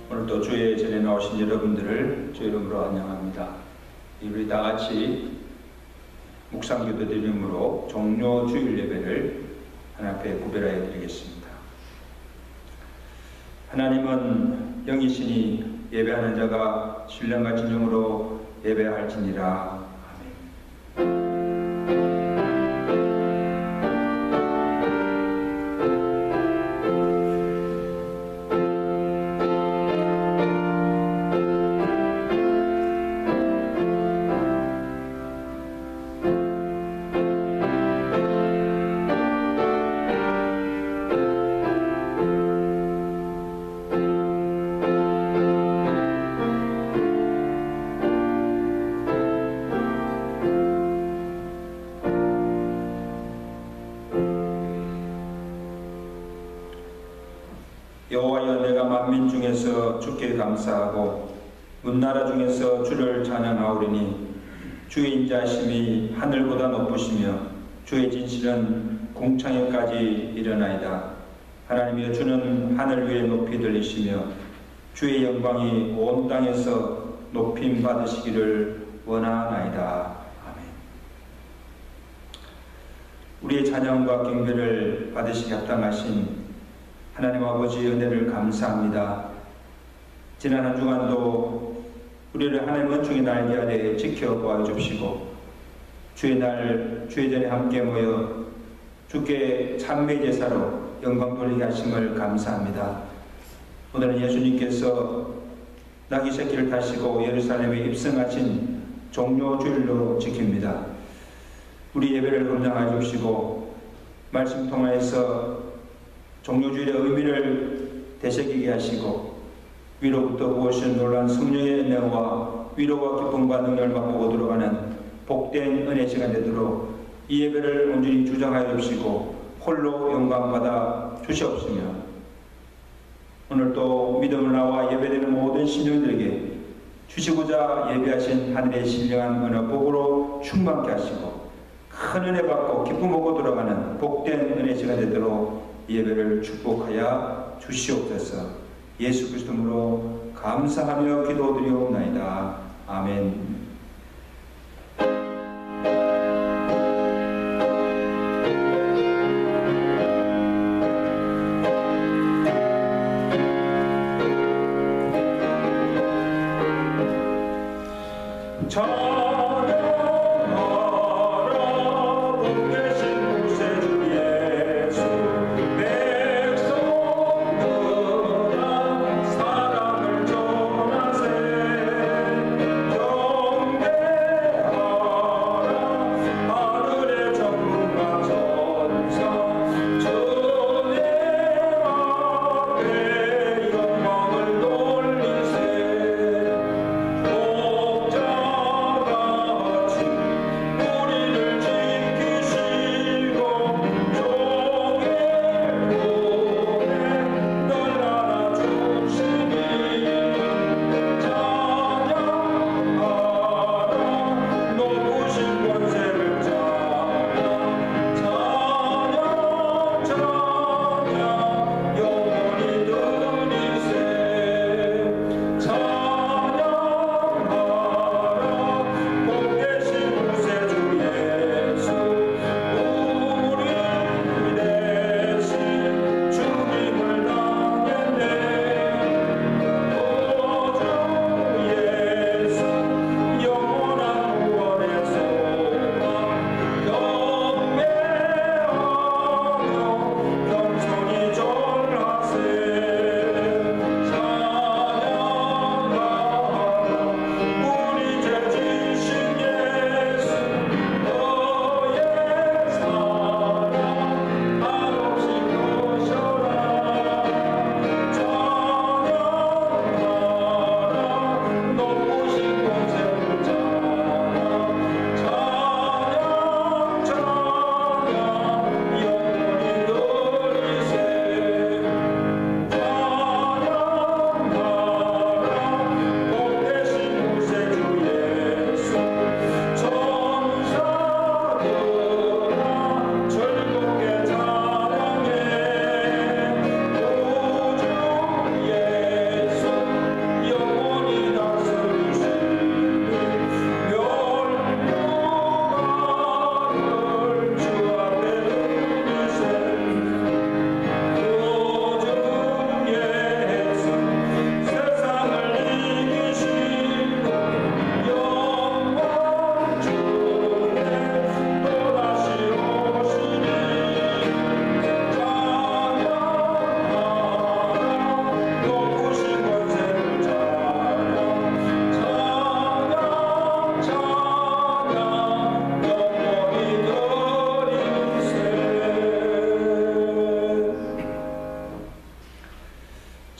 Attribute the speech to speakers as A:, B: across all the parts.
A: 오늘 또 주의 전에 나오신 여러분들을 주 이름으로 환영합니다. 우리 다 같이 묵상기도 드림으로 종료 주일 예배를 하나님 앞에 구별하여 드리겠습니다. 하나님은 영이시니 예배하는 자가 신령과 진정으로 예배할지니라. 여호와여, 내가 만민 중에서 주께 감사하고 문나라 중에서 주를 찬양하오리니 주의 인자하심이 하늘보다 높으시며 주의 진실은 궁창에까지 이르나이다. 하나님이여, 주는 하늘 위에 높이 들리시며 주의 영광이 온 땅에서 높임 받으시기를 원하나이다. 아멘. 우리의 찬양과 경배를 받으시기 합당하신 하나님 아버지의 은혜를 감사합니다. 지난 한 주간도 우리를 하나님의 은총의 날개 아래 지켜보아 주시고 주의 날 주의 전에 함께 모여 주께 찬미 제사로 영광 돌리게 하심을 감사합니다. 오늘은 예수님께서 나귀 새끼를 타시고 예루살렘에 입성하신 종료 주일로 지킵니다. 우리 예배를 감당하여 주시고 말씀 통하여서 종료주일의 의미를 되새기게 하시고 위로부터 부으신 놀라운 성령의 은혜와 위로와 기쁨과 능력을 맛보고 들어가는 복된 은혜 시간 되도록 이 예배를 온전히 주장하여 주시고 홀로 영광받아 주시옵시며 오늘도 믿음을 나와 예배되는 모든 신령들에게 주시고자 예배하신 하늘의 신령한 은혜 복으로 충만케 하시고 큰 은혜 받고 기쁨 보고 들어가는 복된 은혜 시간 되도록 예배를 축복하여 주시옵소서. 예수 그리스도로 감사하며 기도드리옵나이다. 아멘.
B: 사랑을 전하세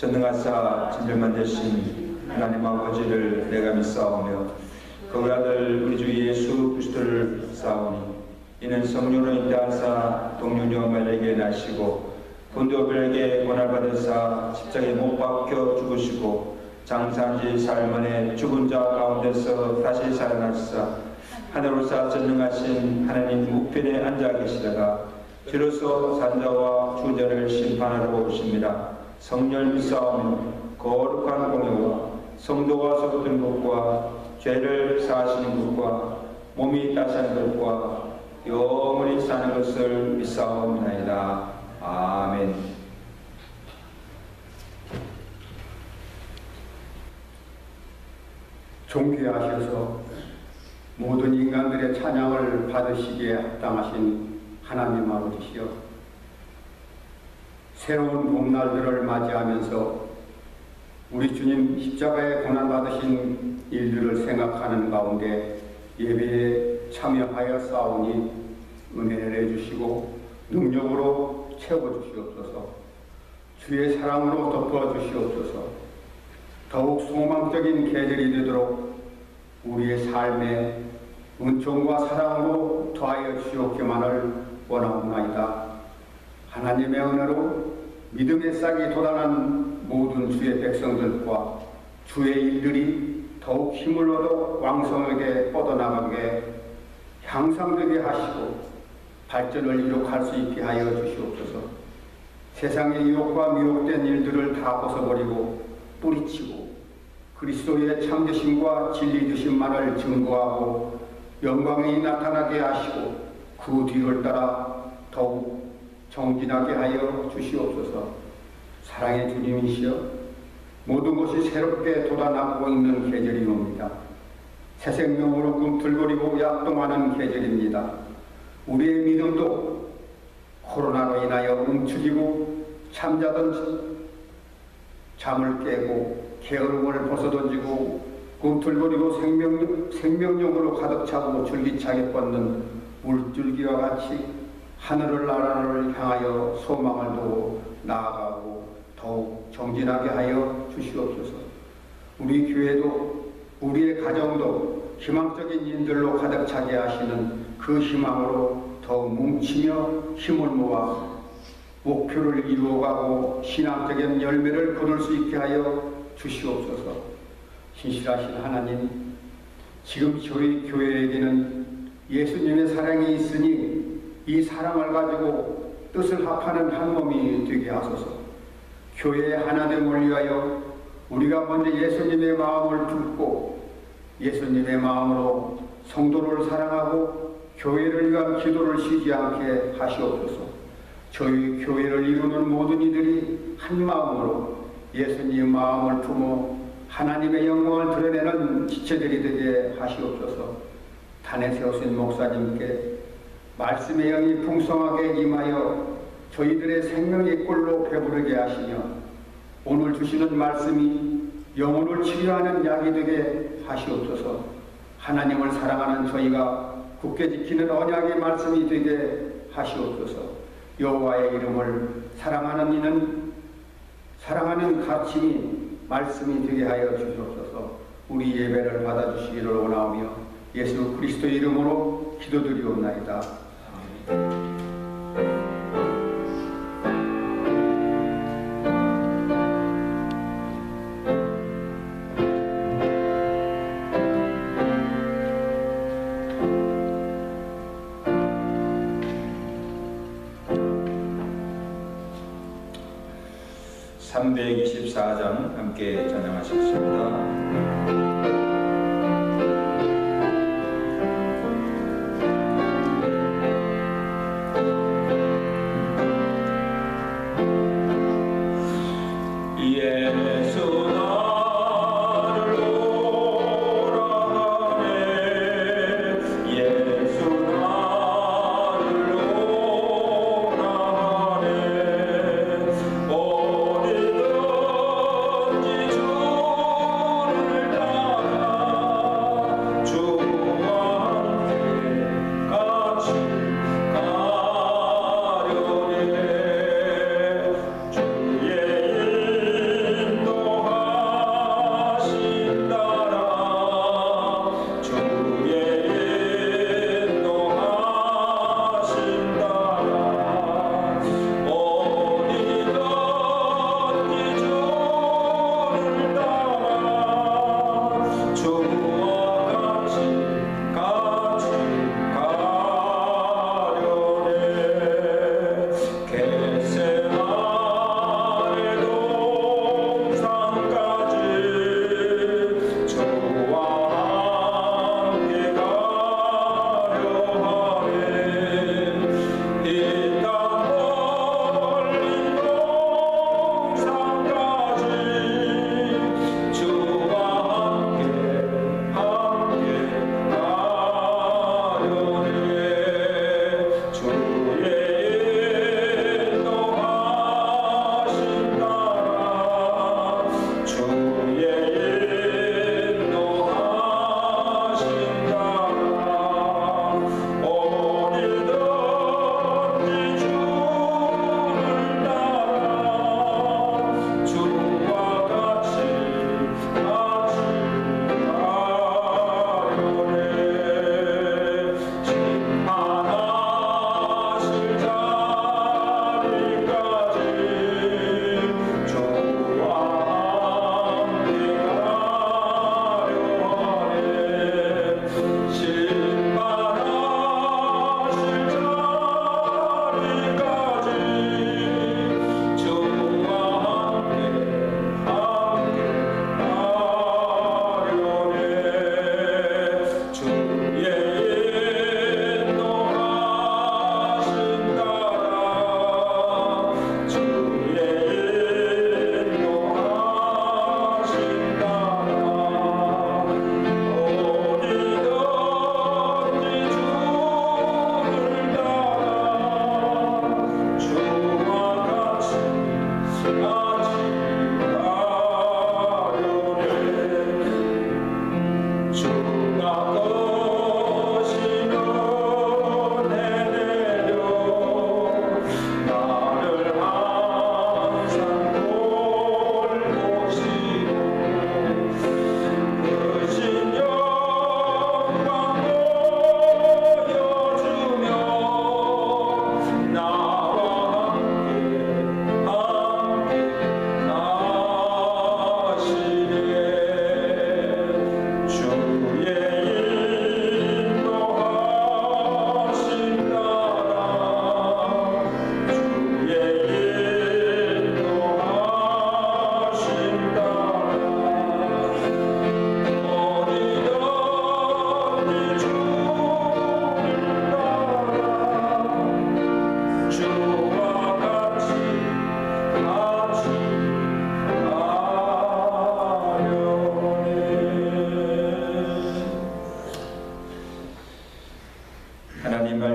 A: 전능하사 진실만 되신 하나님 아버지를 내가 믿사오며 그 아들 우리 주 예수 그리스도를 사오니 이는 성령으로 인도하사 동료녀말에게 나시고 본도별에게 고난받으사 십자가에 못 박혀 죽으시고 장사한 지 사흘 만에 죽은 자 가운데서 다시 살아나시사 하늘로서 전능하신 하나님 우편에 앉아 계시다가 뒤로서 산자와 주자를 심판하러 오십니다. 성령을 믿사오며 거룩한 공예와 성도가 섞은 것과 죄를 사하시는 것과 몸이 다사는 것과 영원히 사는 것을 믿사옵나이다. 아멘.
B: 존귀하셔서 모든 인간들의 찬양을 받으시기에 합당하신 하나님 아버지시여, 새로운 봄날들을 맞이하면서 우리 주님 십자가에 고난받으신 일들을 생각하는 가운데 예배에 참여하여 싸우니 은혜를 내주시고 능력으로 채워주시옵소서. 주의 사랑으로 덮어주시옵소서. 더욱 소망적인 계절이 되도록 우리의 삶에 은총과 사랑으로 더하여 주시옵기만을 원하옵나이다. 하나님의 은혜로 믿음의 싹이 돋아난 모든 주의 백성들과 주의 일들이 더욱 힘을 얻어 왕성하게 뻗어나가게 향상되게 하시고 발전을 이룩할 수 있게 하여 주시옵소서. 세상의 유혹과 미혹된 일들을 다 벗어버리고 뿌리치고 그리스도의 참되심과 진리 되심만을 증거하고 영광이 나타나게 하시고 그 뒤를 따라 더욱 정진하게 하여 주시옵소서. 사랑의 주님이시여, 모든 것이 새롭게 돋아나고 있는 계절이옵니다. 새 생명으로 꿈틀거리고 약동하는 계절입니다. 우리의 믿음도 코로나로 인하여 움츠리고 잠자던 잠을 깨고 게으름을 벗어던지고 꿈틀거리고 생명력으로 가득 차고 줄기차게 뻗는 물줄기와 같이 하늘을 나라를 향하여 소망을 두고 나아가고 더욱 정진하게 하여 주시옵소서. 우리 교회도 우리의 가정도 희망적인 일들로 가득 차게 하시는 그 희망으로 더욱 뭉치며 힘을 모아 목표를 이루어가고 신앙적인 열매를 거둘 수 있게 하여 주시옵소서. 신실하신 하나님, 지금 저희 교회에게는 예수님의 사랑이 있으니 이 사랑을 가지고 뜻을 합하는 한 몸이 되게 하소서. 교회의 하나됨을 위하여 우리가 먼저 예수님의 마음을 품고 예수님의 마음으로 성도를 사랑하고 교회를 위한 기도를 쉬지 않게 하시옵소서. 저희 교회를 이루는 모든 이들이 한 마음으로 예수님의 마음을 품어 하나님의 영광을 드러내는 지체들이 되게 하시옵소서. 단에 세우신 목사님께 말씀의 영이 풍성하게 임하여 저희들의 생명의 꿀로 배부르게 하시며 오늘 주시는 말씀이 영혼을 치료하는 약이 되게 하시옵소서. 하나님을 사랑하는 저희가 굳게 지키는 언약의 말씀이 되게 하시옵소서. 여호와의 이름을 사랑하는 이는 사랑하는 가르침이 말씀이 되게 하여 주시옵소서. 우리 예배를 받아주시기를 원하오며 예수 그리스도의 이름으로 기도드리옵나이다. 아멘.
A: 324장 함께 찬양하시겠습니다.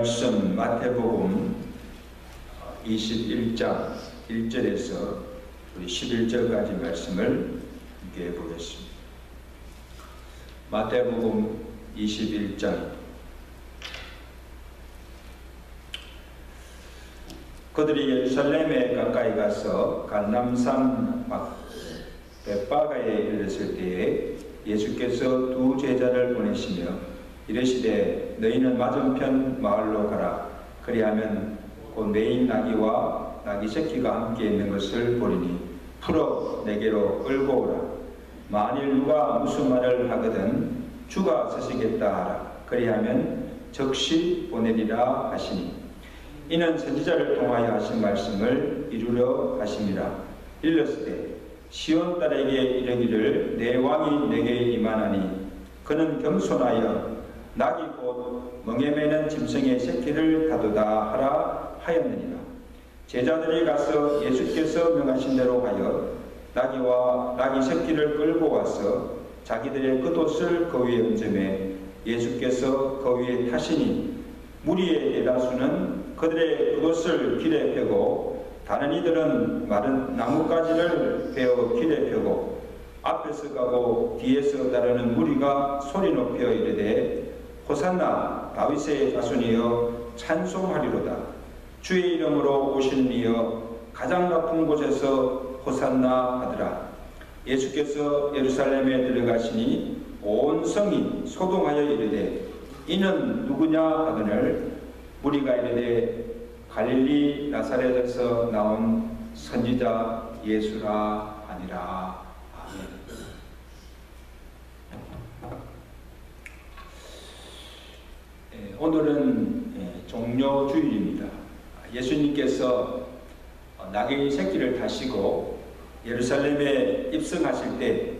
A: 말씀 마태복음 21장 1절에서 우리 11절까지 말씀을 함께 보겠습니다. 마태복음 21장. 그들이 예루살렘에 가까이 가서 갈람산 벳바가에 이르렀을 때에 예수께서 두 제자를 보내시며 이르시되 너희는 맞은편 마을로 가라. 그리하면 곧 매인 나귀와 나귀 새끼가 함께 있는 것을 보리니 풀어 내게로 끌고 오라. 만일 누가 무슨 말을 하거든 주가 서시겠다 하라. 그리하면 즉시 보내리라 하시니 이는 선지자를 통하여 하신 말씀을 이루려 하심이라. 일렀으되 시온 딸에게 이르기를 내 왕이 내게 임하나니 그는 겸손하여 낙이 곧 멍에 매는 짐승의 새끼를 다도다 하라 하였느니라. 제자들이 가서 예수께서 명하신 대로 하여 나귀와 나귀 새끼를 끌고 와서 자기들의 겉옷을 그 위에 얹음에 예수께서 그 위에 타시니 무리의 대다수는 그들의 겉옷을 길에 펴고 다른 이들은 마른 나뭇가지를 베어 길에 펴고 앞에서 가고 뒤에서 따르는 무리가 소리 높여 이르되 호산나 다윗의 자손이여 찬송하리로다. 주의 이름으로 오시는 이여 가장 높은 곳에서 호산나 하더라. 예수께서 예루살렘에 들어가시니 온 성이 소동하여 이르되 이는 누구냐 하거늘 무리가 이르되 갈릴리 나사렛에서 나온 선지자 예수라 하니라. 아멘. 오늘은 종료주일입니다. 예수님께서 나귀 새끼를 타시고 예루살렘에 입성하실 때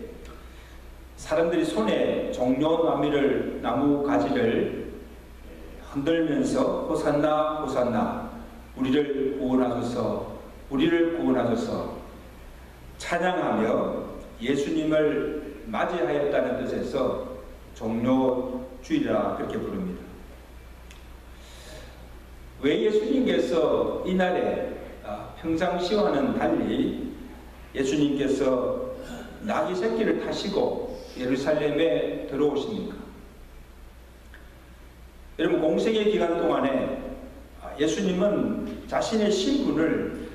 A: 사람들이 손에 종려나무 가지를 흔들면서 호산나 호산나 우리를 구원하소서 우리를 구원하소서 찬양하며 예수님을 맞이하였다는 뜻에서 종료주일이라 그렇게 부릅니다. 왜 예수님께서 이날에 평상시와는 달리 예수님께서 나귀 새끼를 타시고 예루살렘에 들어오십니까? 여러분, 공생의 기간 동안에 예수님은 자신의 신분을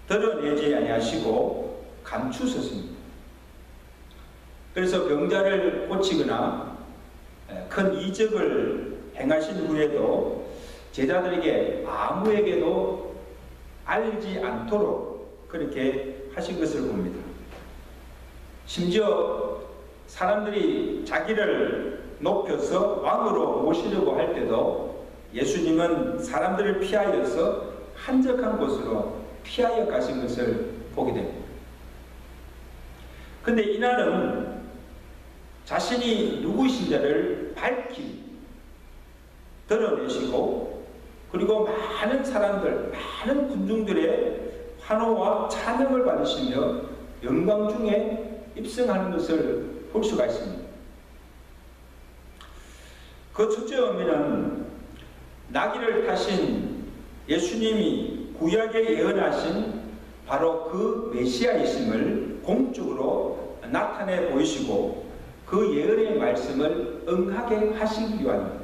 A: 드러내지 아니하시고 감추셨습니다. 그래서 병자를 고치거나 큰 이적을 행하신 후에도 제자들에게 아무에게도 알지 않도록 그렇게 하신 것을 봅니다. 심지어 사람들이 자기를 높여서 왕으로 모시려고 할 때도 예수님은 사람들을 피하여서 한적한 곳으로 피하여 가신 것을 보게 됩니다. 근데 이날은 자신이 누구이신지를 밝히 드러내시고, 그리고 많은 사람들, 많은 군중들의 환호와 찬양을 받으시며 영광 중에 입성하는 것을 볼 수가 있습니다. 그 첫째 의미는 나귀를 타신 예수님이 구약에 예언하신 바로 그 메시아이심을 공적으로 나타내 보이시고 그 예언의 말씀을 응하게 하시기 위함입니다.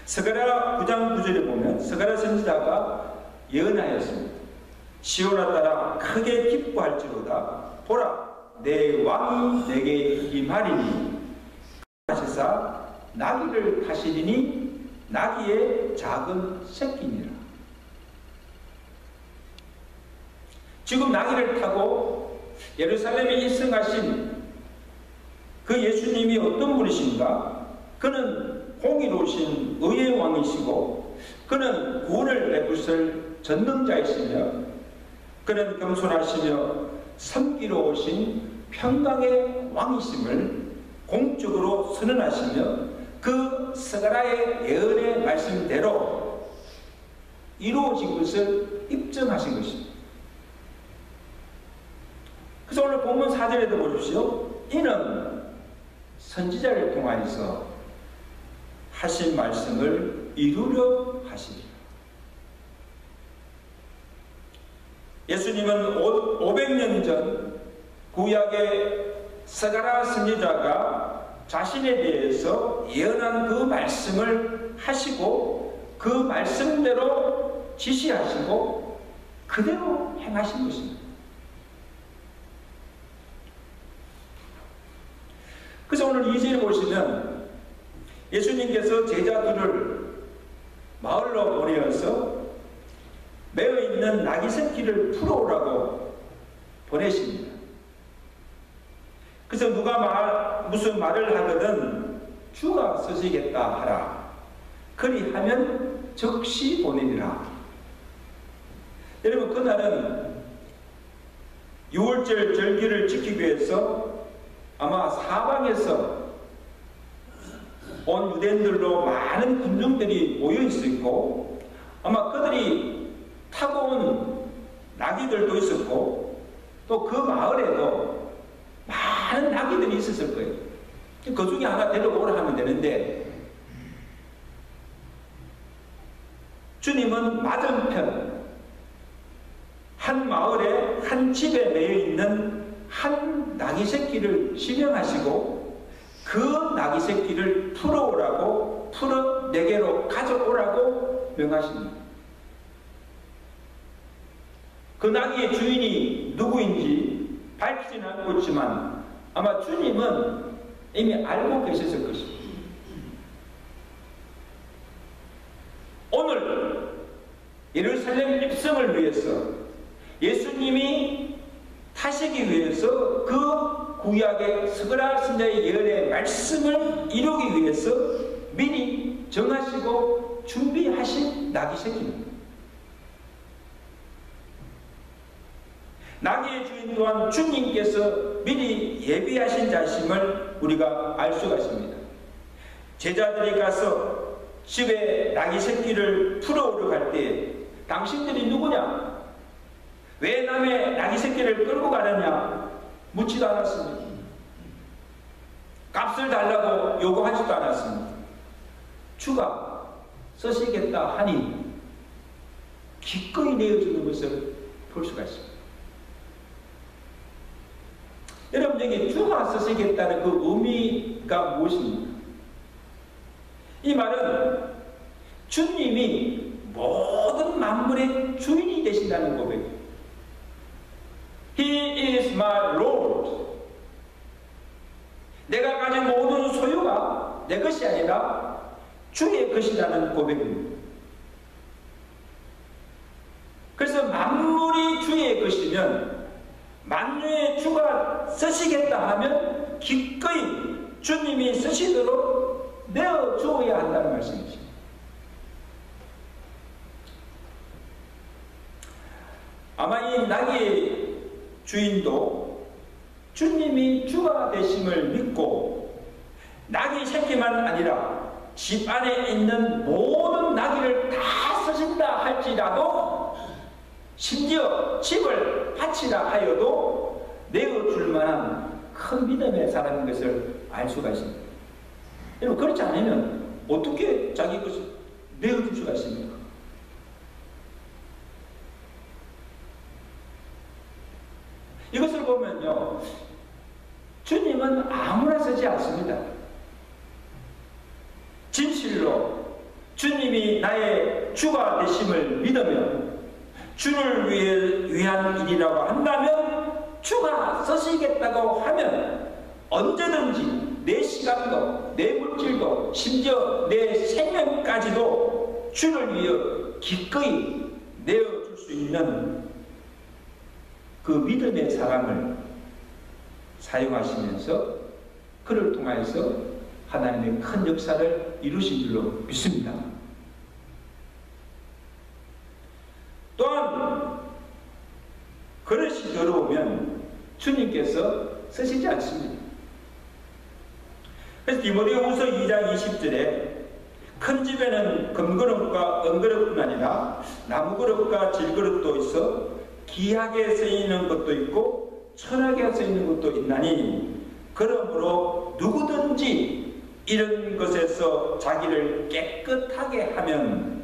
A: 스가랴 9장 9절에 보면 스가랴 선지자가 예언하였습니다. 시온아 따라 크게 기뻐할지로다. 보라, 내 왕이 내게 임하리니 하시사 나귀를 타시리니 나귀의 작은 새끼니라. 지금 나귀를 타고 예루살렘에 입성하신 그 예수님이 어떤 분이신가? 그는 공의로우신 의의 왕이시고, 그는 구원을 베푸실 전능자이시며, 그는 겸손하시며 섬기로우신 평강의 왕이심을 공적으로 선언하시며 그 스가랴의 예언의 말씀대로 이루어진 것을 입증하신 것입니다. 그래서 오늘 본문 4절에도 보십시오. 이는 선지자를 통하여서 하신 말씀을 이루려 하시리라. 예수님은 500년 전 구약의 스가랴 선지자가 자신에 대해서 예언한 그 말씀을 하시고 그 말씀대로 지시하시고 그대로 행하신 것입니다. 그래서 오늘 2절에 보시면 예수님께서 제자들을 마을로 보내어서 매어 있는 나귀 새끼를 풀어오라고 보내십니다. 그래서 누가 무슨 말을 하거든 주가 쓰시겠다 하라. 그리하면 즉시 보내리라. 여러분, 그날은 6월절 절기를 지키기 위해서 아마 사방에서 온 유대인들로 많은 군중들이 모여 있었고, 아마 그들이 타고 온 나귀들도 있었고, 또 그 마을에도 많은 나귀들이 있었을 거예요. 그 중에 하나 데려오라 하면 되는데, 주님은 맞은편 한 마을에 한 집에 매여 있는 한 나귀 새끼를 실행하시고 그 나귀 새끼를 풀어오라고, 풀어 내게로 가져오라고 명하십니다. 그 나귀의 주인이 누구인지 밝히지는 않고 있지만 아마 주님은 이미 알고 계셨을 것입니다. 오늘 예루살렘 입성을 위해서 예수님이 타시기 위해서 그 구약의 스가랴 선지자의 예언의 말씀을 이루기 위해서 미리 정하시고 준비하신 나귀 새끼입니다. 나귀의 주인 또한 주님께서 미리 예비하신 자심을 우리가 알 수가 있습니다. 제자들이 가서 집에 나귀 새끼를 풀어오려 갈 때 당신들이 누구냐? 왜 남의 나귀 새끼를 끌고 가느냐? 묻지도 않았습니다. 값을 달라고 요구하지도 않았습니다. 주가 쓰시겠다 하니 기꺼이 내어주는 것을 볼 수가 있습니다. 여러분에게 주가 쓰시겠다는 그 의미가 무엇입니까? 이 말은 주님이 모든 만물의 주인이 되신다는 고백이에요. He is my Lord. 내가 가진 모든 소유가 내 것이 아니라 주의 것이라는 고백입니다. 그래서 만물이 주의 것이면 만유의 주가 쓰시겠다 하면 기꺼이 주님이 쓰시도록 내어 주어야 한다는 말씀이죠. 아마 이 낙의 주인도 주님이 주가 되심을 믿고 낙의 새끼만 아니라 집 안에 있는 모든 낙의를 다 쓰신다 할지라도 심지어 집을 바치라 하여도 내어줄 만한 큰 믿음의 사람인 것을 알 수가 있습니다. 여러분, 그렇지 않으면 어떻게 자기 것을 내어줄 수가 있습니까? 이것을 보면요, 주님은 아무나 쓰지 않습니다. 진실로 주님이 나의 주가 되심을 믿으며 주를 위한 일이라고 한다면, 주가 쓰시겠다고 하면 언제든지 내 시간도 내 물질도 심지어 내 생명까지도 주를 위해 기꺼이 내어줄 수 있는 그 믿음의 사람을 사용하시면서 그를 통해서 하나님의 큰 역사를 이루신 줄로 믿습니다. 또한 그릇이 더러우면 주님께서 쓰시지 않습니다. 그래서 디모데후서 2장 20절에 큰 집에는 금그릇과 은그릇뿐 아니라 나무그릇과 질그릇도 있어 귀하게 쓰이는 것도 있고 천하게 쓰이는 것도 있나니, 그러므로 누구든지 이런 것에서 자기를 깨끗하게 하면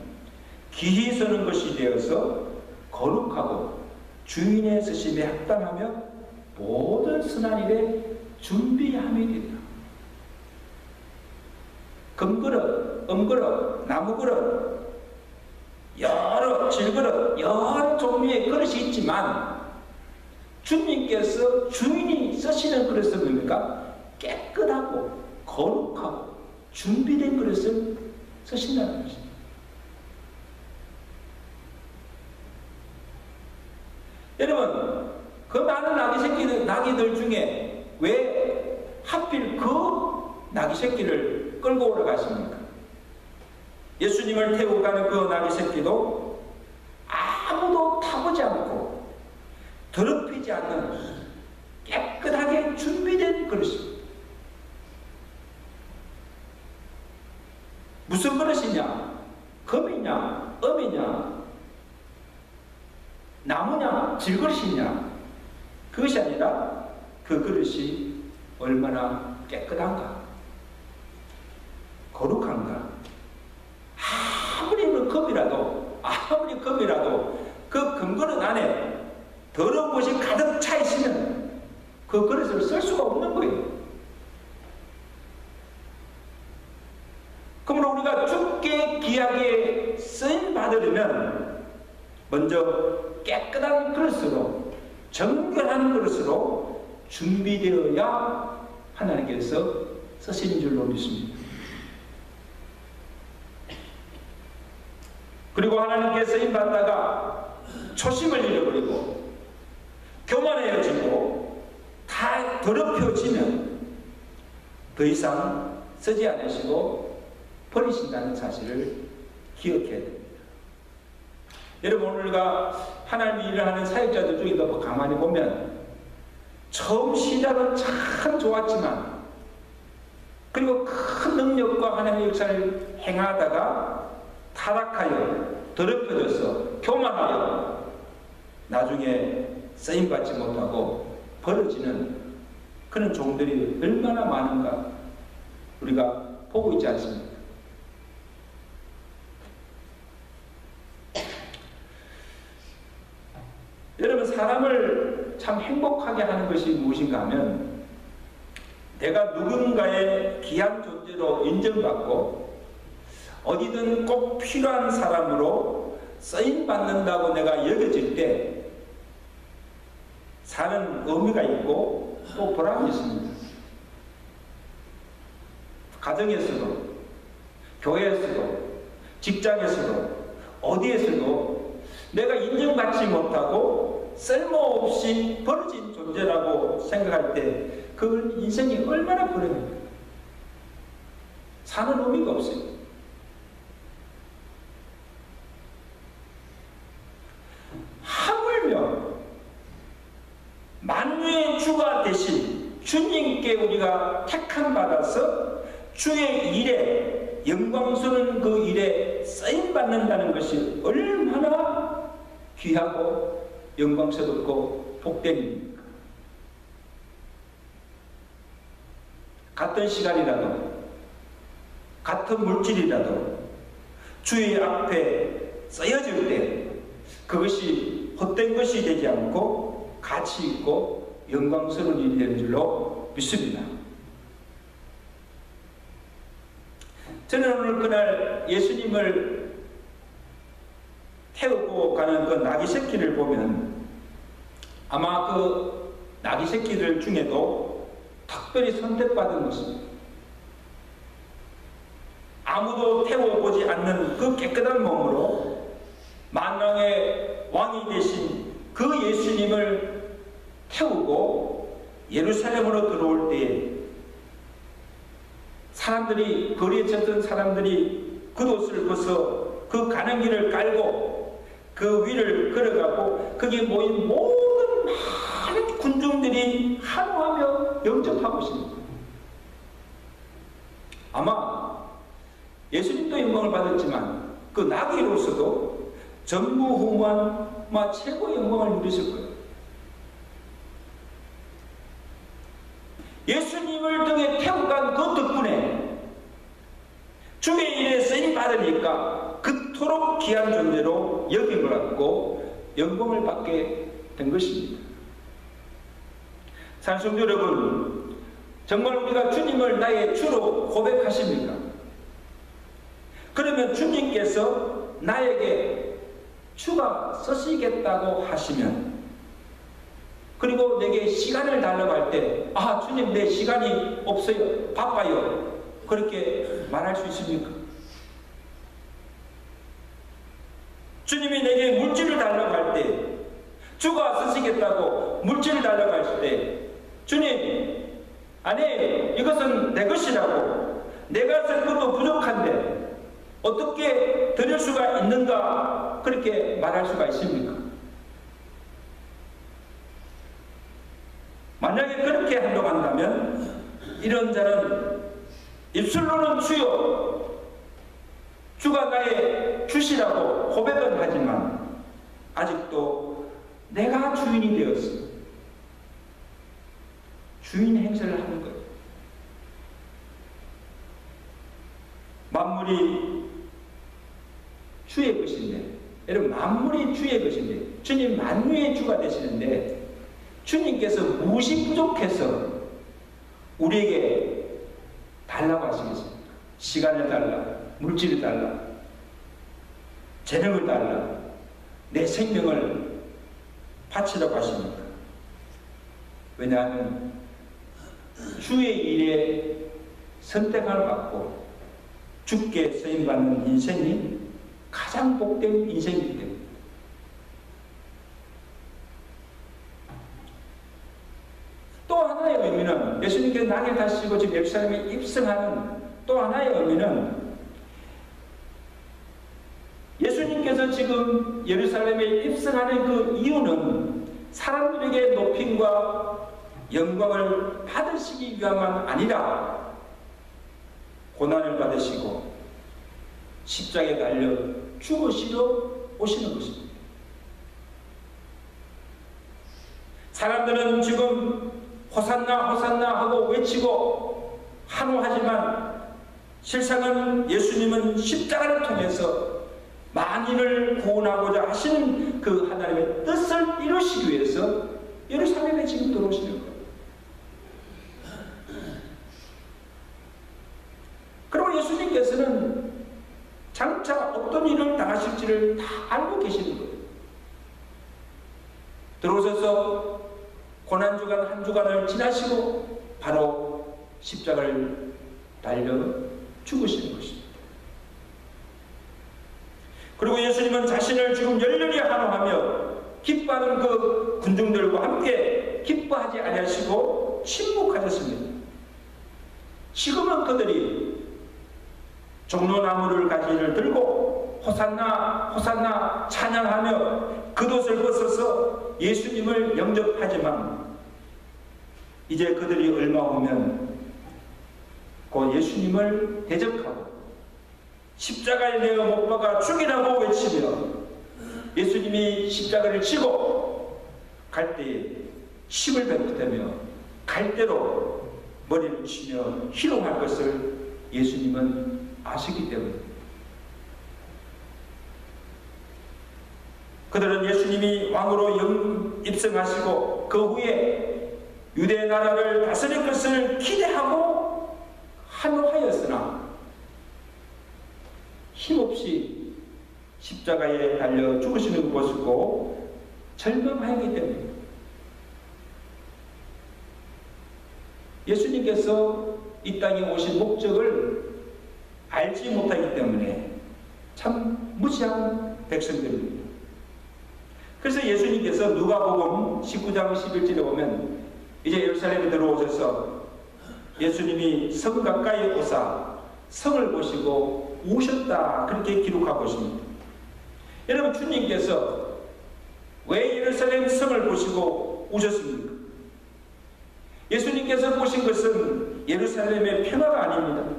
A: 귀히 쓰는 것이 되어서 거룩하고 주인의 쓰심에 합당하며 모든 선한 일에 준비함이 되리라. 금그릇, 은그릇, 나무그릇, 여러 질그릇, 여러 종류의 그릇이 있지만 주님께서 주인이 쓰시는 그릇은 뭡니까? 깨끗하고 거룩하고 준비된 그릇을 쓰신다는 것입니다. 여러분, 그 많은 나귀들 중에 왜 하필 그 나귀 새끼를 끌고 올라가십니까? 예수님을 태우고 가는 그 나귀 새끼도 아무도 타보지 않고 더럽히지 않는 깨끗하게 준비된 그릇입니다. 무슨 그릇이냐? 금이냐? 음이냐? 나무냐? 질그릇이냐? 그것이 아니라 그 그릇이 얼마나 깨끗한가? 거룩한가? 아무리 금이라도 그 금그릇 안에 더러운 것이 가득 차 있으면 그 그릇을 쓸 수가 없는 거예요. 그러므로 우리가 주께 귀하게 쓰임 받으려면 먼저 깨끗한 그릇으로, 정결한 그릇으로 준비되어야 하나님께서 쓰시는 줄로 믿습니다. 그리고 하나님께 쓰임 받다가 초심을 잃어버리고 교만해지고 다 더럽혀지면 더 이상 쓰지 않으시고 버리신다는 사실을 기억해야 됩니다. 여러분, 오늘과 하나님의 일을 하는 사역자들 중에도 가만히 보면 처음 시작은 참 좋았지만, 그리고 큰 능력과 하나님의 역사를 행하다가 타락하여 더럽혀져서 교만하여 나중에 쓰임받지 못하고 벌어지는 그런 종들이 얼마나 많은가 우리가 보고 있지 않습니까? 여러분, 사람을 참 행복하게 하는 것이 무엇인가 하면 내가 누군가의 귀한 존재로 인정받고 어디든 꼭 필요한 사람으로 쓰임받는다고 내가 여겨질 때 사는 의미가 있고 또 보람이 있습니다. 가정에서도 교회에서도 직장에서도 어디에서도 내가 인정받지 못하고 쓸모없이 버려진 존재라고 생각할 때 그 인생이 얼마나 불행합니까? 사는 의미가 없어요. 하물며 만유의 주가 되신 주님께 우리가 택함 받아서 주의 일에 영광스러운 그 일에 쓰임받는다는 것이 얼마나 귀하고 영광스럽고 복된 일입니까? 같은 시간이라도 같은 물질이라도 주의 앞에 쓰여질 때 그것이 헛된 것이 되지 않고 가치 있고 영광스러운 일이 되는 줄로 믿습니다. 저는 오늘 그날 예수님을 태우고 가는 그 나귀 새끼를 보면 아마 그 나귀 새끼들 중에도 특별히 선택받은 것입니다. 아무도 태워보지 않는 그 깨끗한 몸으로 만왕의 왕이 되신 그 예수님을 태우고 예루살렘으로 들어올 때에 사람들이, 거리에 쳤던 사람들이 겉옷을 벗어 그 가는 길을 깔고 그 위를 걸어가고 거기에 모인 모든 많은 군중들이 환호하며 영접하고 있습니다. 아마 예수님도 영광을 받았지만 그 나귀로서도 전무후무한 최고의 영광을 누리실 거예요. 예수님을 등에 태우고 간 그 덕분에 주의 일에 쓰임 받으니까 그토록 귀한 존재로 여김을 받고 영광을 받게 된 것입니다. 산성도 여러분, 정말 우리가 주님을 나의 주로 고백하십니까? 그러면 주님께서 나에게 주가 쓰시겠다고 하시면, 그리고 내게 시간을 달라고 할 때, 아, 주님, 내 시간이 없어요, 바빠요, 그렇게 말할 수 있습니까? 주님이 내게 물질을 달라고 할 때, 주가 쓰시겠다고 물질을 달라고 할 때, 주님, 아니, 이것은 내 것이라고, 내가 쓸 것도 부족한데 어떻게 드릴 수가 있는가, 그렇게 말할 수가 있습니까? 만약에 그렇게 행동한다면 이런 자는 입술로는 주여, 주가 나의 주시라고 고백은 하지만 아직도 내가 주인이 되었어, 주인 행세를 하는 거예요. 만물이 주의 것인데, 여러분, 만물이 주의 것인데 주님 만유의 주가 되시는데 주님께서 무엇이 부족해서 우리에게 달라고 하시겠습니까? 시간을 달라, 물질을 달라, 재능을 달라, 내 생명을 바치라고 하십니까? 왜냐하면 주의 일에 선택을 받고 주께 쓰임받는 인생이 가장 복된 인생이기 때문에. 또 하나의 의미는, 예수님께서 낙에 타시고 지금 예루살렘에 입성하는 또 하나의 의미는, 예수님께서 지금 예루살렘에 입성하는 그 이유는 사람들에게 높임과 영광을 받으시기 위함만 아니라 고난을 받으시고 십자가에 달려 죽으시러 오시는 것입니다. 사람들은 지금 호산나 호산나 하고 외치고 환호하지만 실상은 예수님은 십자가를 통해서 만인을 구원하고자 하시는 그 하나님의 뜻을 이루시기 위해서 예루살렘에 지금 들어오시는 거예요. 그리고 예수님께서는 장차 어떤 일을 당하실지를 다 알고 계시는 거예요. 들어오셔서 고난주간 한 주간을 지나시고 바로 십자가를 달려 죽으시는 것입니다. 그리고 예수님은 자신을 지금 열렬히 환호하며 기뻐하는 그 군중들과 함께 기뻐하지 아니하시고 침묵하셨습니다. 지금은 그들이 종려나무를 가지를 들고 호산나 호산나 찬양하며 겉옷을 벗어서 예수님을 영접하지만 이제 그들이 얼마 후면 그 예수님을 대적하고 십자가에 내어 못 박아 죽이라고 외치며 예수님이 십자가를 지고 갈 때에 힘을 베푸다며 갈대로 머리를 치며 희롱할 것을 예수님은 아시기 때문입니다. 그들은 예수님이 왕으로 입성하시고 그 후에 유대 나라를 다스릴 것을 기대하고 환호하였으나 힘없이 십자가에 달려 죽으시는 것 보시고 절망하였기 때문입니다. 예수님께서 이 땅에 오신 목적을 알지 못하기 때문에 참 무지한 백성들입니다. 그래서 예수님께서 누가복음 19장 11절에 보면 이제 예루살렘에 들어오셔서 예수님이 성 가까이 오사 성을 보시고 우셨다 그렇게 기록하고 있습니다. 여러분, 주님께서 왜 예루살렘 성을 보시고 우셨습니까? 예수님께서 보신 것은 예루살렘의 평화가 아닙니다.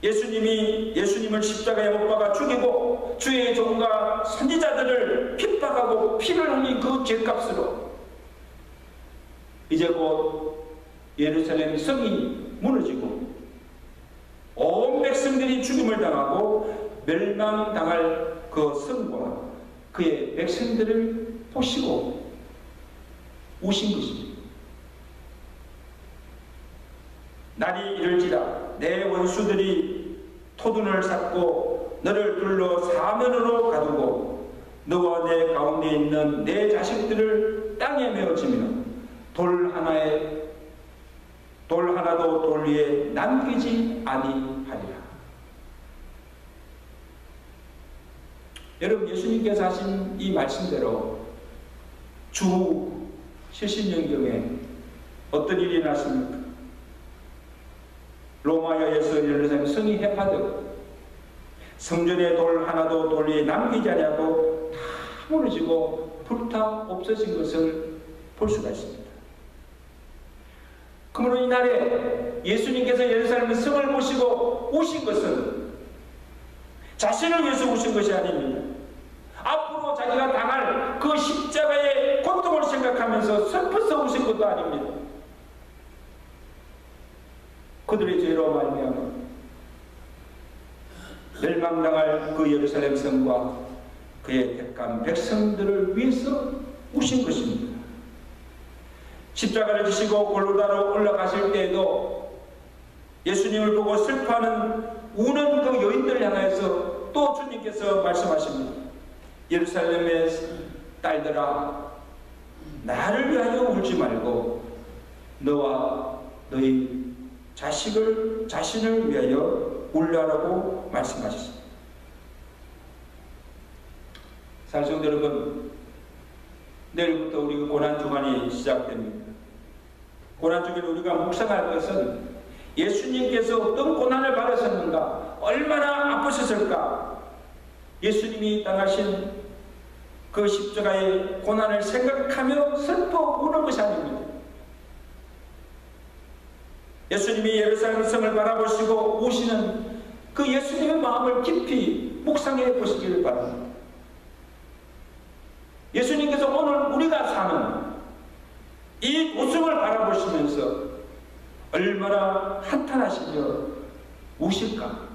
A: 예수님을 십자가에 못 박아 죽이고 주의 종과 선지자들을 핍박하고 피를 흘린 그 죄값으로 이제 곧 예루살렘 성이 무너지고 온 백성들이 죽임을 당하고 멸망당할 그 성과 그의 백성들을 보시고 우신 것입니다. 날이 이를지라 내 원수들이 토둔을 쌓고 너를 둘러 사면으로 가두고 너와 내 가운데 있는 내 자식들을 땅에 메어치며 돌 하나도 돌 위에 남기지 아니하리라. 여러분, 예수님께서 하신 이 말씀대로 주 70년경에 어떤 일이 났습니까? 로마여에서 예루살렘 성이 해파되고 성전의 돌 하나도 돌 위에 남기지 아니하고 다 무너지고 불타 없어진 것을 볼 수가 있습니다. 그러므로 이날에 예수님께서 예루살렘 성을 보시고 오신 것은 자신을 위해서 오신 것이 아닙니다. 앞으로 자기가 당할 그 십자가의 고통을 생각하면서 슬퍼서 오신 것도 아닙니다. 그들의 죄로 말미암아 멸망당할 그 예루살렘 성과 그의 택한 백성들을 위해서 오신 것입니다. 십자가를 지시고 골고다로 올라가실 때에도 예수님을 보고 슬퍼하는 우는 그 여인들을 향해서 또 주님께서 말씀하십니다. 예루살렘의 딸들아, 나를 위하여 울지 말고 너와 너희 자신을 위하여 울라라고 말씀하셨습니다. 사랑하는 여러분, 내일부터 우리 고난주간이 시작됩니다. 고난주간에 우리가 묵상할 것은 예수님께서 어떤 고난을 받으셨는가, 얼마나 아프셨을까, 예수님이 당하신 그 십자가의 고난을 생각하며 슬퍼 우는 것이 아닙니다. 예수님이 예루살렘 성을 바라보시고 오시는 그 예수님의 마음을 깊이 묵상해 보시기를 바랍니다. 예수님께서 오늘 우리가 사는 이 도성을 바라보시면서 얼마나 한탄하시며 우실까?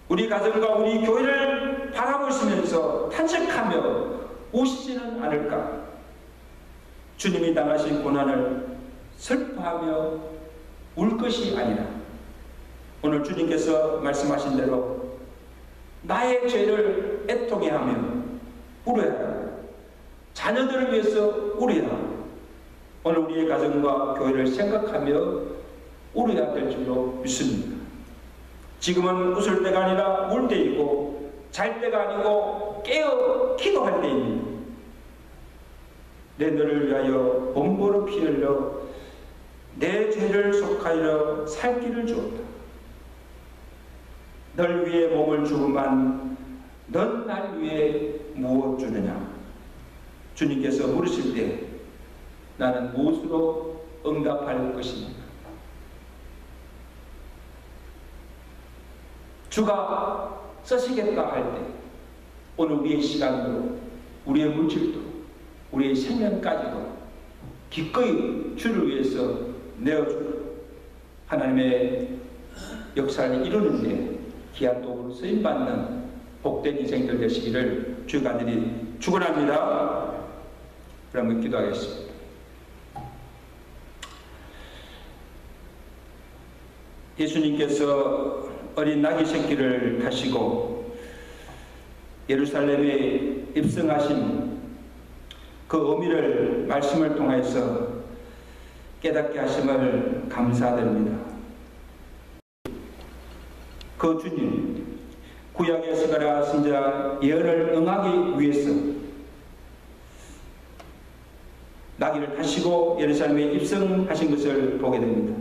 A: 우리 가정과 우리 교회를 바라보시면서 탄식하며 오시지는 않을까? 주님이 당하신 고난을 슬퍼하며 울 것이 아니라 오늘 주님께서 말씀하신 대로 나의 죄를 애통해하며 울어야 하라. 자녀들을 위해서 울어야 하라. 오늘 우리의 가정과 교회를 생각하며 울어야 될 줄로 믿습니다. 지금은 웃을 때가 아니라 울 때이고 잘 때가 아니고 깨어 기도할 때입니다. 내 너를 위하여 몸보로 피 흘려 내 죄를 속하여 살 길을 주었다. 널 위해 몸을 주고만 넌 날 위해 무엇 주느냐? 주님께서 물으실 때 나는 무엇으로 응답할 것입니까? 주가 쓰시겠다 할 때 오늘 우리의 시간도 우리의 물질도 우리의 생명까지도 기꺼이 주를 위해서 내어주고 하나님의 역사를 이루는데 귀한 도구로 쓰임받는 복된 인생들 되시기를 주가 간절히 축원합니다. 그러면 기도하겠습니다. 예수님께서 어린 나귀 새끼를 타시고 예루살렘에 입성하신 그 의미를 말씀을 통해서 깨닫게 하심을 감사드립니다. 그 주님, 구약의 스가랴 선지자 예언을 응하기 위해서 나귀를 타시고 예루살렘에 입성하신 것을 보게 됩니다.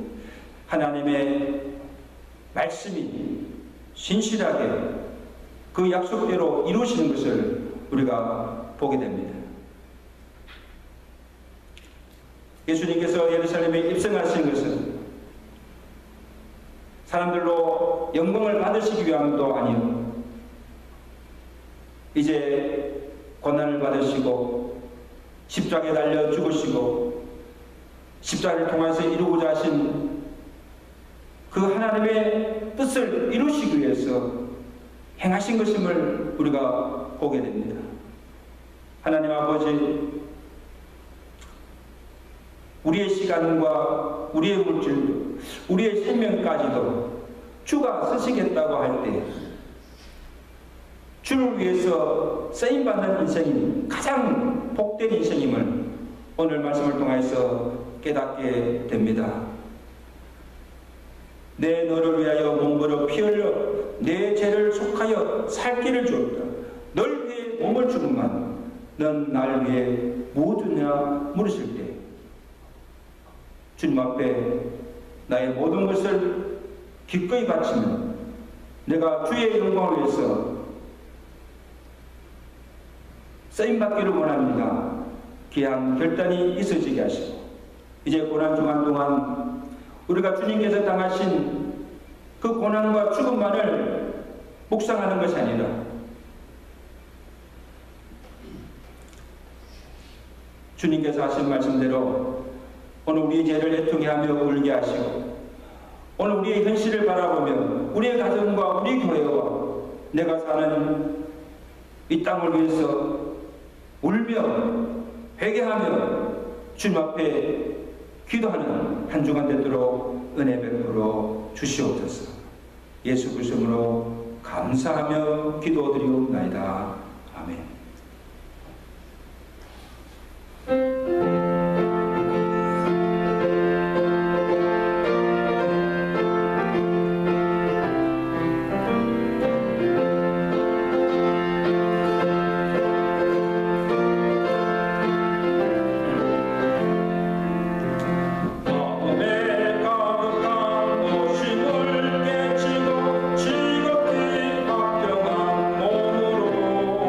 A: 하나님의 말씀이 신실하게 그 약속대로 이루어지는 것을 우리가 보게 됩니다. 예수님께서 예루살렘에 입성하신 것은 사람들로 영광을 받으시기 위함도 아니요, 이제 고난을 받으시고 십자가에 달려 죽으시고 십자가를 통해서 이루고자 하신 그 하나님의 뜻을 이루시기 위해서 행하신 것임을 우리가 보게 됩니다. 하나님 아버지, 우리의 시간과 우리의 물질도 우리의 생명까지도 주가 쓰시겠다고 할 때 주를 위해서 쓰임받는 인생이 가장 복된 인생임을 오늘 말씀을 통해서 깨닫게 됩니다. 내 너를 위하여 몸부로 피 흘려 내 죄를 속하여 살 길을 주었다. 널 위해 몸을 주는만 넌 날 위해 무엇 주냐 물으실 때 주님 앞에 나의 모든 것을 기꺼이 바치며 내가 주의 영광을 위해서 쓰임받기를 원합니다. 귀한 결단이 있어지게 하시고 이제 고난 중한 동안 우리가 주님께서 당하신 그 고난과 죽음만을 묵상하는 것이 아니라 주님께서 하신 말씀대로 오늘 우리의 죄를 애통해 하며 울게 하시고 오늘 우리의 현실을 바라보며 우리의 가정과 우리 교회와 내가 사는 이 땅을 위해서 울며 회개하며 주님 앞에 기도하는 한 주간 되도록 은혜 베풀어 주시옵소서. 예수 그리스도로 감사하며 기도드리옵나이다. 아멘.
C: 지겁히 박경한 몸으로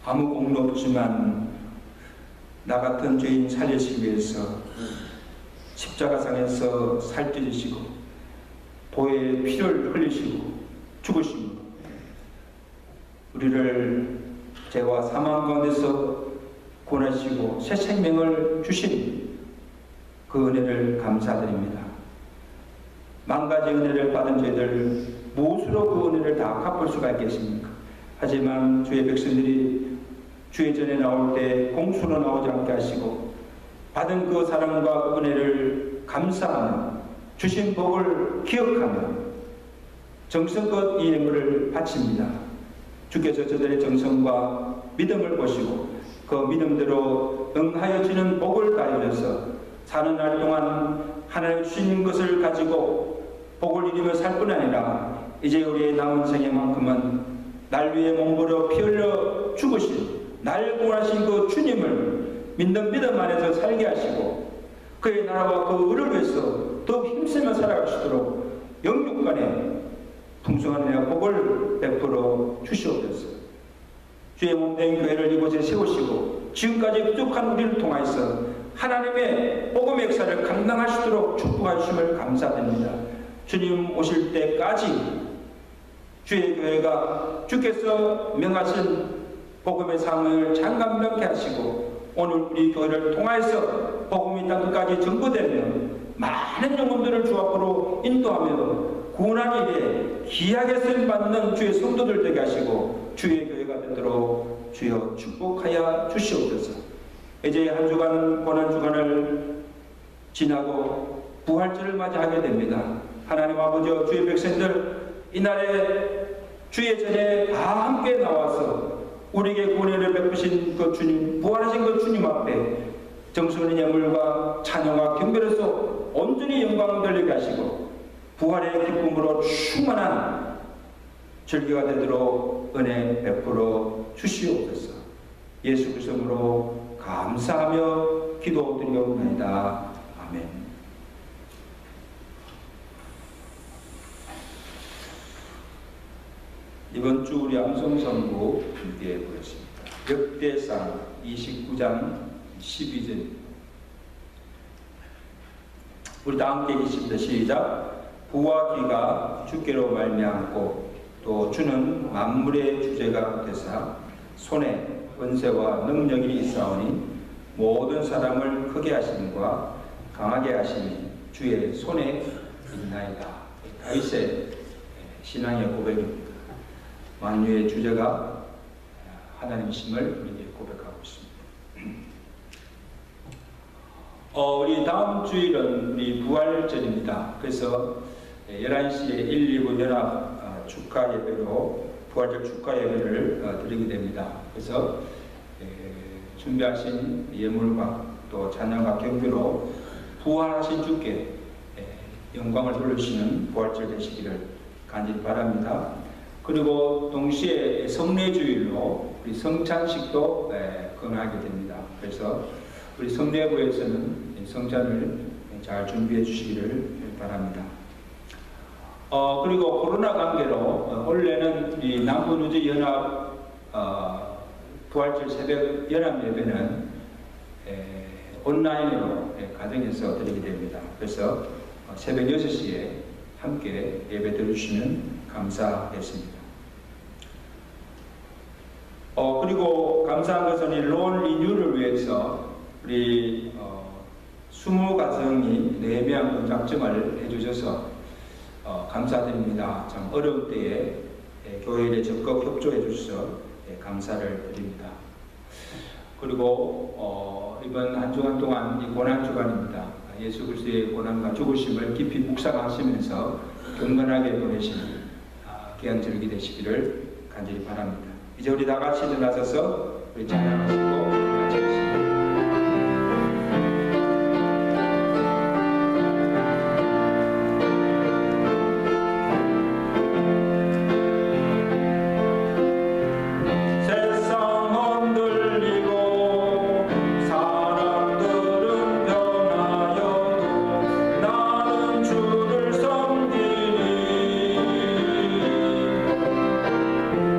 A: 아무 공로 없지만 나 같은 죄인 살리시기 위해서 십자가상에서 살찌르시고 보혜의 피를 흘리시고 죽으시고 우리를 죄와 사망 가운데서 구원하시고 새 생명을 주신 그 은혜를 감사드립니다. 만가지 은혜를 받은 저희들 무엇으로 그 은혜를 다 갚을 수가 있겠습니까? 하지만 주의 백성들이 주의 전에 나올 때 공수로 나오지 않게 하시고 받은 그 사랑과 은혜를 감사하며 주신 복을 기억하며 정성껏 이 예물을 바칩니다. 주께서 저들의 정성과 믿음을 보시고 그 믿음대로 응하여 주는 복을 가하여서 사는 날 동안 하나님 주신 것을 가지고 복을 이루며 살 뿐 아니라 이제 우리의 남은 생애만큼은 날 위해 몸부려 피 흘려 죽으신 날 구원하신 그 주님을 믿는 믿음 안에서 살게 하시고 그의 나라와 그 의를 위해서 더욱 힘쓰며 살아가시도록 영육간에 풍성한 은혜와 복을 베풀어 주시옵소서. 주의 몸된 교회를 이곳에 세우시고 지금까지 부족한 우리를 통하여서 하나님의 복음의 역사를 감당하시도록 축복하심을 감사드립니다. 주님 오실 때까지 주의 교회가 주께서 명하신 복음의 상을 장감케 하시고 오늘 우리 교회를 통하여서 복음이 땅 끝까지 전거되며 많은 영혼들을 주 앞으로 인도하며 구원한 일에 귀하게 쓰임받는 주의 성도들 되게 하시고 주의 교회가 되도록 주여 축복하여 주시옵소서. 이제 한 주간 고난주간을 지나고 부활절을 맞이하게 됩니다. 하나님 아버지 주의 백성들 이날에 주의 전에 다 함께 나와서 우리에게 구원을 베푸신 그 주님, 부활하신 그 주님 앞에 정성의 예물과 찬양과 경배로서 온전히 영광을 돌리게 하시고 부활의 기쁨으로 충만한 절기가 되도록 은혜 베풀어 주시옵소서. 예수 그리스도로 감사하며 기도드리옵나이다. 아멘. 이번 주 우리 암송선구 함께 보겠습니다. 역대상 29장 12절. 우리 다 함께 읽습니다. 시작. 부와 기가 주께로 말미암고 또 주는 만물의 주제가 되사 손에 권세와 능력이 있사오니 모든 사람을 크게 하심과 강하게 하심이 주의 손에 있나이다. 다윗의 신앙의 고백입니다. 만유의 주제가 하나님이심을 우리에게 고백하고 있습니다. 우리 다음 주일은 우리 부활절입니다. 그래서 11시에 119 연합 축하 예배로 부활절 축하 예배를 드리게 됩니다. 그래서 준비하신 예물과 또 찬양과 경배로 부활하신 주께 영광을 돌리시는 부활절 되시기를 간절히 바랍니다. 그리고 동시에 성례주일로 우리 성찬식도 건하게 됩니다. 그래서 우리 성례부에서는 성찬을 잘 준비해 주시기를 바랍니다. 그리고 코로나 관계로 원래는 이 남부누지연합 부활절 새벽 연합 예배는 온라인으로 가정에서 드리게 됩니다. 그래서 새벽 6시에 함께 예배 드려주시면 감사하겠습니다. 그리고 감사한 것은 이 론 리뉴를 위해서 우리 20가정이 예배한 작정을 해주셔서 감사드립니다. 참 어려운 때에 교회에 적극 협조해 주셔서 감사를 드립니다. 그리고 이번 한 주간 동안 이 고난주간입니다. 예수 그리스도의 고난과 죽으심을 깊이 묵상하시면서 경건하게 보내신 귀한 절기 되시기를 간절히 바랍니다. 이제 우리 다 같이 일어나셔서 우리 찬양하시고 마치겠습니다.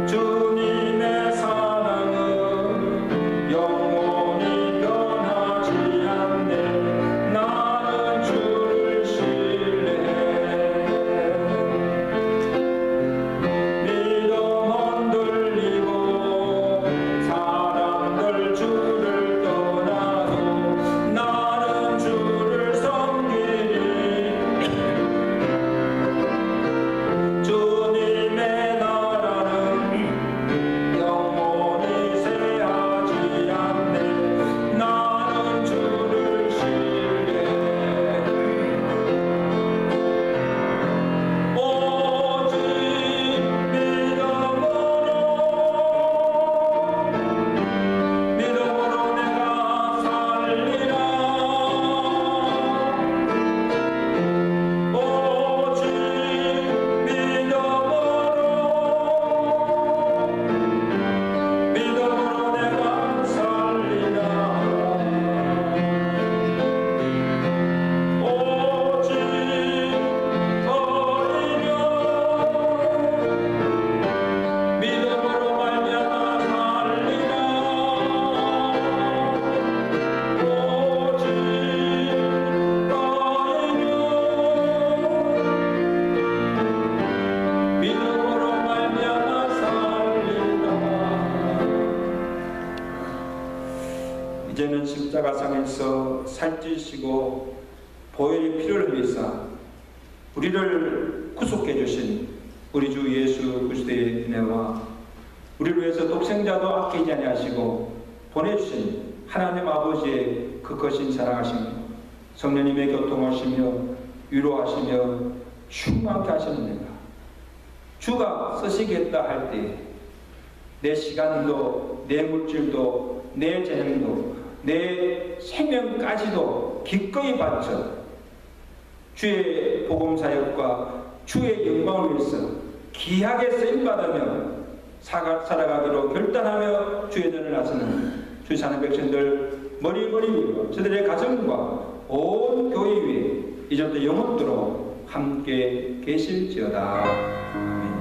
C: 주님의 사랑은
A: 이제는 십자가상에서 살찌시고 보혈의 피를 흘리사 우리를 구속해 주신 우리 주 예수 그리스도의 은혜와 우리를 위해서 독생자도 아끼지 아니하시고 보내주신 하나님 아버지의 그 거신 사랑하심과 성령님의 교통하시며 위로하시며 충만케 하시는 주가 쓰시겠다 할 때 내 시간도 내 물질도 내 재능도 내 생명까지도 기꺼이 바쳐 주의 복음사역과 주의 영광을 위해서 귀하게 쓰임받으며 살아가기로 결단하며 주의 전을 나서는 주의 사는 백성들 머리머리 위로 저들의 가정과 온 교회 위에 이제부터 영원토록 함께 계실지어다. 아멘.